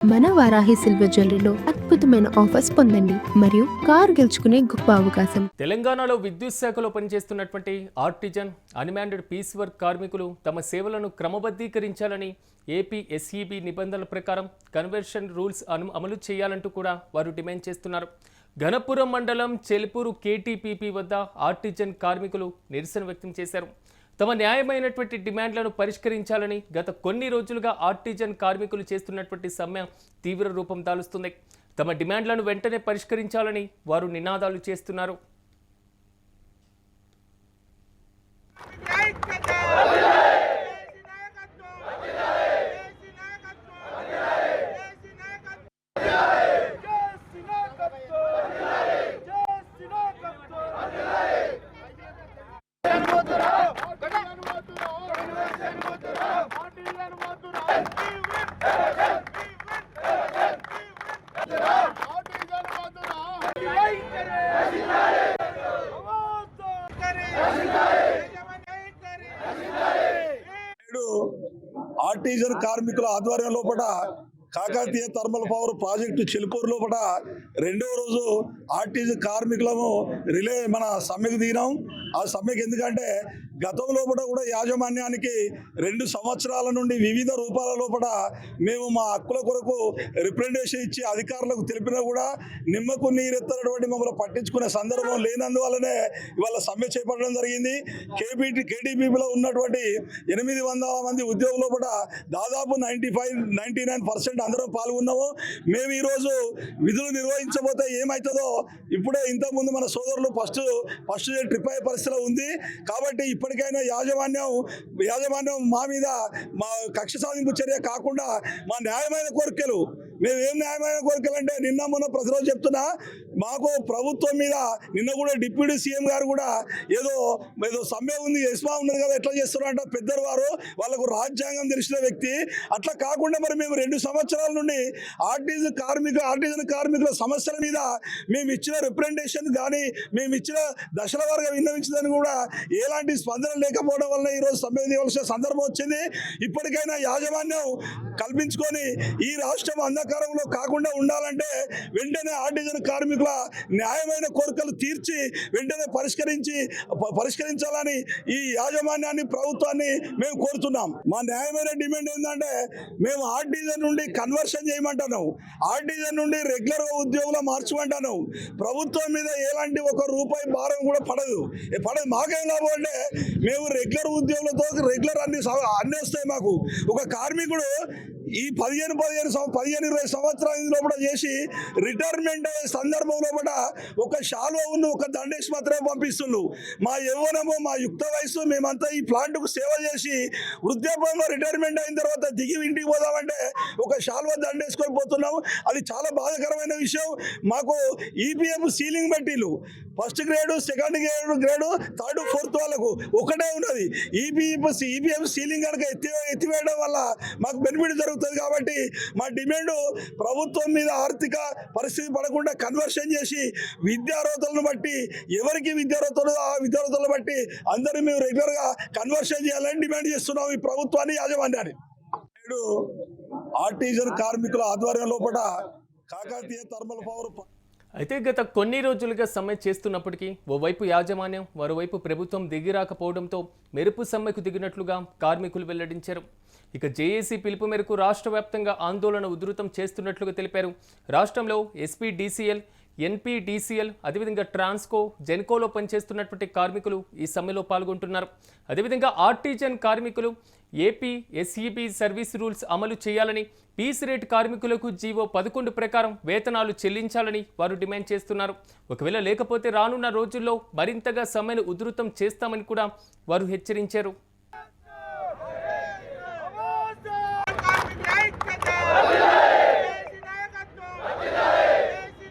మన వారాహి సిల్వర్ జ్యువెలరీలో అద్భుతమైన ఆఫర్స్ పొందండి మరియు కార్ గెలుచుకునే గొప్ప అవకాశం. తెలంగాణలో విద్యుత్ శాఖలో పనిచేస్తున్నటువంటి ఆర్టిజన్ అన్మాన్డ్ పీస్ వర్క్ కార్మికులు తమ సేవలను క్రమబద్ధీకరించాలని ఏపీ ఎస్ఈబి నిబంధనల ప్రకారం కన్వర్షన్ రూల్స్ అమలు చేయాలంటూ కూడా వారు డిమాండ్ చేస్తున్నారు. ఘనపురం మండలం చెల్పూరు కేటీపీపీ వద్ద ఆర్టిజన్ కార్మికులు నిరసన వ్యక్తం చేశారు. తమ న్యాయమైనటువంటి డిమాండ్లను పరిష్కరించాలని గత కొన్ని రోజులుగా ఆర్టిజన్ కార్మికులు చేస్తున్నటువంటి సమ్మె తీవ్ర రూపం దాలుస్తుంది. తమ డిమాండ్లను వెంటనే పరిష్కరించాలని వారు నినాదాలు చేస్తున్నారు. ఆర్టిజన్ కార్మికుల ఆధ్వర్యం లోపల కాకతీయ థర్మల్ పవర్ ప్రాజెక్టు చెలుపూరు లోపల రెండవ రోజు ఆర్టిజన్ కార్మికులము మన సమ్మెకు దిగినాం. ఆ సమ్మెకు ఎందుకంటే గతంలో కూడా యాజమాన్యానికి 2 సంవత్సరాల నుండి వివిధ రూపాల లోపల మేము మా హక్కుల కొరకు రిప్రజెంటేషన్ ఇచ్చి అధికారులకు తెలిపినా కూడా నిమ్మకు నీరెత్తనటువంటి మమ్మల్ని పట్టించుకునే సందర్భం లేనందువల్లనే ఇవాళ సమ్మె చేపట్టడం జరిగింది. కేటీపీలో ఉన్నటువంటి 800 మంది ఉద్యోగుల లోపల దాదాపు 99% అందరం పాల్గొన్నాము. మేము ఈరోజు విధులు నిర్వహించబోతే ఏమవుతుందో ఇప్పుడే ఇంతకుముందు మన సోదరులు ఫస్ట్ ట్రిప్ అయ్యే పరిస్థితిలో ఉంది. కాబట్టి ఇప్పటికైనా యాజమాన్యం మా మీద మా కక్ష సాధింపు చర్య కాకుండా మా న్యాయమైన కోరికలు, మేమేం న్యాయమైన కోరికలు అంటే నిన్న మొన్న ప్రతిరోజు చెప్తున్నా, మాకు ప్రభుత్వం మీద నిన్న కూడా డిప్యూటీ సీఎం గారు కూడా ఏదో సమ్మె ఉంది, ఎస్మా ఉన్నది కదా, ఎట్లా చేస్తున్నారంట పెద్దలు వారు, వాళ్ళకు రాజ్యాంగం తెలిసిన వ్యక్తి. అట్లా కాకుండా మరి మేము 2 సంవత్సరాల నుండి ఆర్టిజన్ కార్మికుల సమస్యల మీద మేము ఇచ్చిన రిప్రజెంటేషన్ కానీ మేము ఇచ్చిన దశల వారుగా విన్నవించదని కూడా ఎలాంటి స్పందన లేకపోవడం వల్ల ఈరోజు సమ్మె తీయవలసిన సందర్భం వచ్చింది. ఇప్పటికైనా యాజమాన్యం కల్పించుకొని ఈ రాష్ట్రం అంధకారంలో కాకుండా ఉండాలంటే వెంటనే ఆర్టిజన్ కార్మికుల న్యాయమైన కోరికలు తీర్చి వెంటనే పరిష్కరించాలని ఈ యాజమాన్యాన్ని, ప్రభుత్వాన్ని మేము కోరుతున్నాం. మా న్యాయమైన డిమాండ్ ఏంటంటే మేము ఆర్టిజన్ నుండి కన్వర్షన్ చేయమంటాను, ఆర్టిజన్ నుండి రెగ్యులర్ ఉద్యోగులు మార్చమంటాను. ప్రభుత్వం మీద ఎలాంటి ₹1 భారం కూడా పడదు. మాకేం లాభం అంటే మేము రెగ్యులర్ ఉద్యోగులతో రెగ్యులర్ అన్ని వస్తాయి. మాకు ఒక కార్మికుడు ఈ 15-20 సంవత్సరాల లోపల చేసి రిటైర్మెంట్ అయ్యే సందర్భం లోపల ఒక శాలువ ఉన్న ఒక దండేసి మాత్రమే పంపిస్తున్నాం. మా యవ్వనము, మా యుక్త వయసు మేమంతా ఈ ప్లాంట్కు సేవ చేసి వృద్ధాప్యంలో రిటైర్మెంట్ అయిన తర్వాత దిగి ఇంటికి పోదామంటే ఒక శాలువ దండేసుకొని పోతున్నాము. అది చాలా బాధాకరమైన విషయం. మాకు ఈపీఎఫ్ సీలింగ్ బట్టీలు first grade, second grade, third, fourth వాళ్ళకు ఒకటే ఉన్నది. ఈపీఎఫ్ సీలింగ్ కనుక ఎత్తివేయడం వల్ల మాకు బెనిఫిట్ జరుగుతుంది. కాబట్టి మా డిమాండ్ ప్రభుత్వం మీద ఆర్థిక పరిస్థితి పడకుండా కన్వర్షన్ చేసి విద్యార్హతలను బట్టి ఎవరికి విద్యార్హతలు ఆ విద్యార్హతలను బట్టి అందరూ మేము రెగ్యులర్గా కన్వర్షన్ చేయాలని డిమాండ్ చేస్తున్నాం ఈ ప్రభుత్వాన్ని, యాజమాన్యాన్ని. ఆర్టిజన్ కార్మికుల ఆధ్వర్యం లోపల కాకతీయ థర్మల్ పవర్ అయితే గత కొన్ని రోజులుగా సమ్మె చేస్తున్నప్పటికీ ఓవైపు యాజమాన్యం, మరోవైపు ప్రభుత్వం దిగిరాకపోవడంతో మెరుపు సమ్మెకు దిగినట్లుగా కార్మికులు వెల్లడించారు. ఇక జేఏసీ పిలుపు మేరకు రాష్ట్ర వ్యాప్తంగా ఆందోళన ఉధృతం చేస్తున్నట్లుగా తెలిపారు. రాష్ట్రంలో ఎస్పీడీసీఎల్, ఎన్పీడీసీఎల్, అదేవిధంగా ట్రాన్స్కో, జెన్కోలో పనిచేస్తున్నటువంటి కార్మికులు ఈ సమ్మెలో పాల్గొంటున్నారు. అదేవిధంగా ఆర్టిజన్ కార్మికులు ఏపీ ఎస్ఈబి సర్వీస్ రూల్స్ అమలు చేయాలని, పీస్ రేట్ కార్మికులకు జీవో 11 ప్రకారం వేతనాలు చెల్లించాలని వారు డిమాండ్ చేస్తున్నారు. ఒకవేళ లేకపోతే రానున్న రోజుల్లో మరింతగా సమ్మెను ఉధృతం చేస్తామని కూడా వారు హెచ్చరించారు.